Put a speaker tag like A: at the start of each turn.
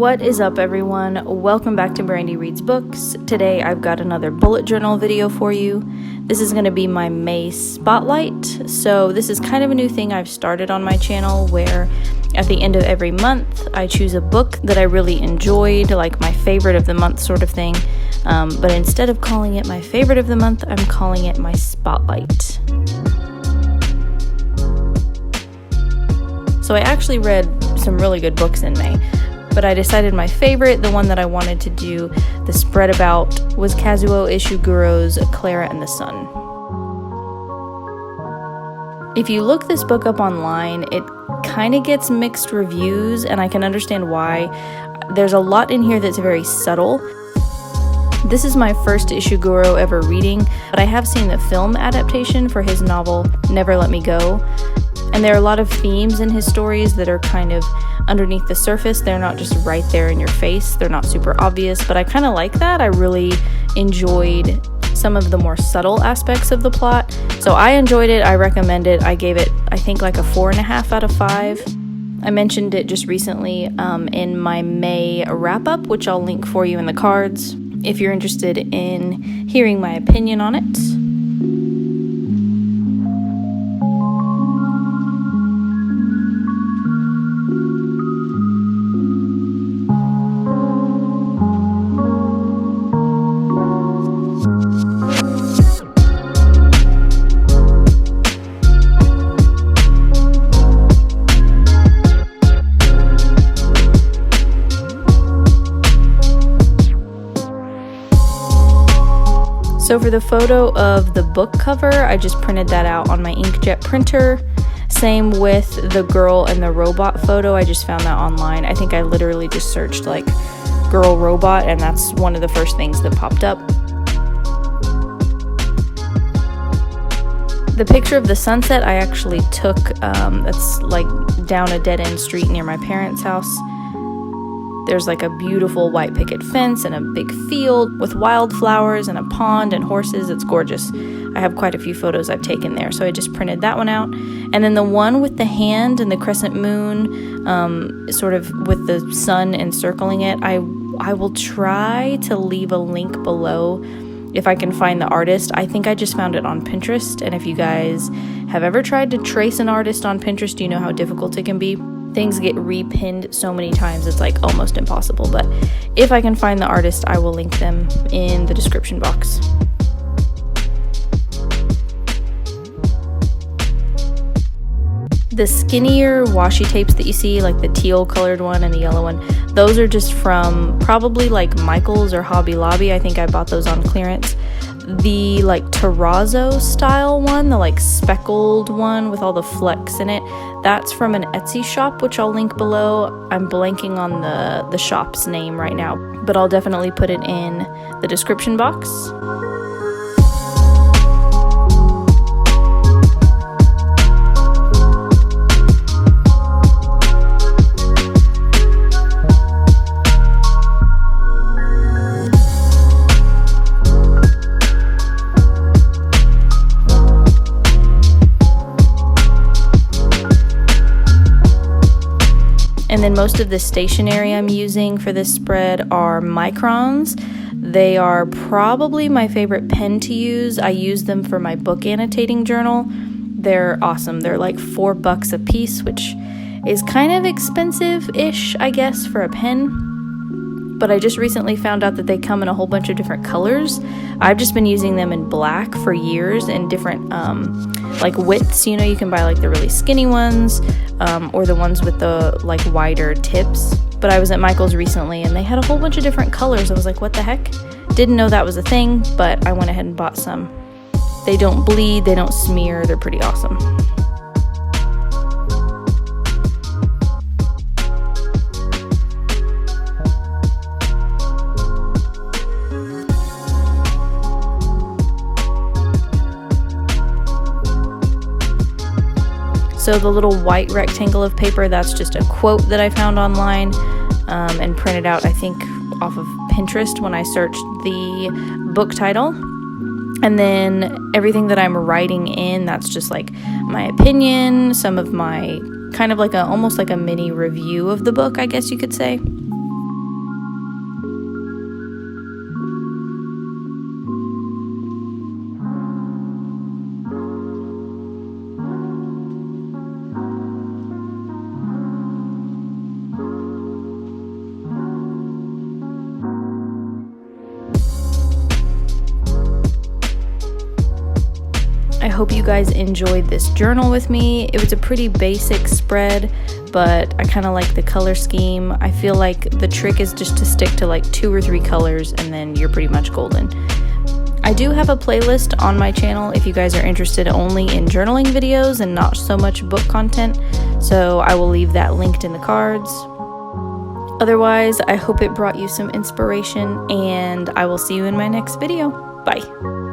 A: What is up, everyone? Welcome back to Brandy Reads Books. Today I've got another bullet journal video for you. This is going to be my May spotlight. So this is kind of a new thing I've started on my channel where at the end of every month I choose a book that I really enjoyed, like my favorite of the month sort of thing. But instead of calling it my favorite of the month, I'm calling it my spotlight. So I actually read some really good books in May. But I decided my favorite, the one that I wanted to do the spread about, was Kazuo Ishiguro's KLARA and the Sun. If you look this book up online, it kind of gets mixed reviews, and I can understand why. There's a lot in here that's very subtle. This is my first Ishiguro ever reading, but I have seen the film adaptation for his novel Never Let Me Go. And there are a lot of themes in his stories that are kind of underneath the surface. They're not just right there in your face. They're not super obvious, but I kind of like that. I really enjoyed some of the more subtle aspects of the plot. So I enjoyed it. I recommend it. I gave it, I think, like a 4.5 out of 5. I mentioned it just recently in my May wrap-up, which I'll link for you in the cards if you're interested in hearing my opinion on it. So for the photo of the book cover, I just printed that out on my inkjet printer. Same with the girl and the robot photo. I just found that online. I think I literally just searched like girl robot, and that's one of the first things that popped up. The picture of the sunset I actually took, that's like down a dead-end street near my parents' house. There's like a beautiful white picket fence and a big field with wildflowers and a pond and horses. It's gorgeous. I have quite a few photos I've taken there, so I just printed that one out. And then the one with the hand and the crescent moon, sort of with the sun encircling it, I will try to leave a link below if I can find the artist. I think I just found it on Pinterest, and if you guys have ever tried to trace an artist on Pinterest, you know how difficult it can be. Things get repinned so many times, it's like almost impossible. But if I can find the artist, I will link them in the description box. The skinnier washi tapes that you see, like the teal colored one and the yellow one, those are just from probably like Michael's or Hobby Lobby. I think I bought those on clearance. The like terrazzo style one, the like speckled one with all the flecks in it, that's from an Etsy shop, which I'll link below. I'm blanking on the shop's name right now, but I'll definitely put it in the description box. And then most of the stationery I'm using for this spread are microns. They are probably my favorite pen to use. I use them for my book annotating journal. They're awesome. They're like $4 a piece, which is kind of expensive-ish, I guess, for a pen. But I just recently found out that they come in a whole bunch of different colors. I've just been using them in black for years in different like widths. You know, you can buy like the really skinny ones or the ones with the like wider tips. But I was at Michael's recently and they had a whole bunch of different colors. I was like, what the heck? Didn't know that was a thing, but I went ahead and bought some. They don't bleed, they don't smear, they're pretty awesome. So the little white rectangle of paper, that's just a quote that I found online and printed out, I think, off of Pinterest when I searched the book title. And then everything that I'm writing in, that's just like my opinion, some of my kind of like almost like a mini review of the book, I guess you could say. I hope you guys enjoyed this journal with me. It was a pretty basic spread, but I kind of like the color scheme. I feel like the trick is just to stick to like 2 or 3 colors and then you're pretty much golden. I do have a playlist on my channel if you guys are interested only in journaling videos and not so much book content, so I will leave that linked in the cards. Otherwise, I hope it brought you some inspiration, and I will see you in my next video. Bye.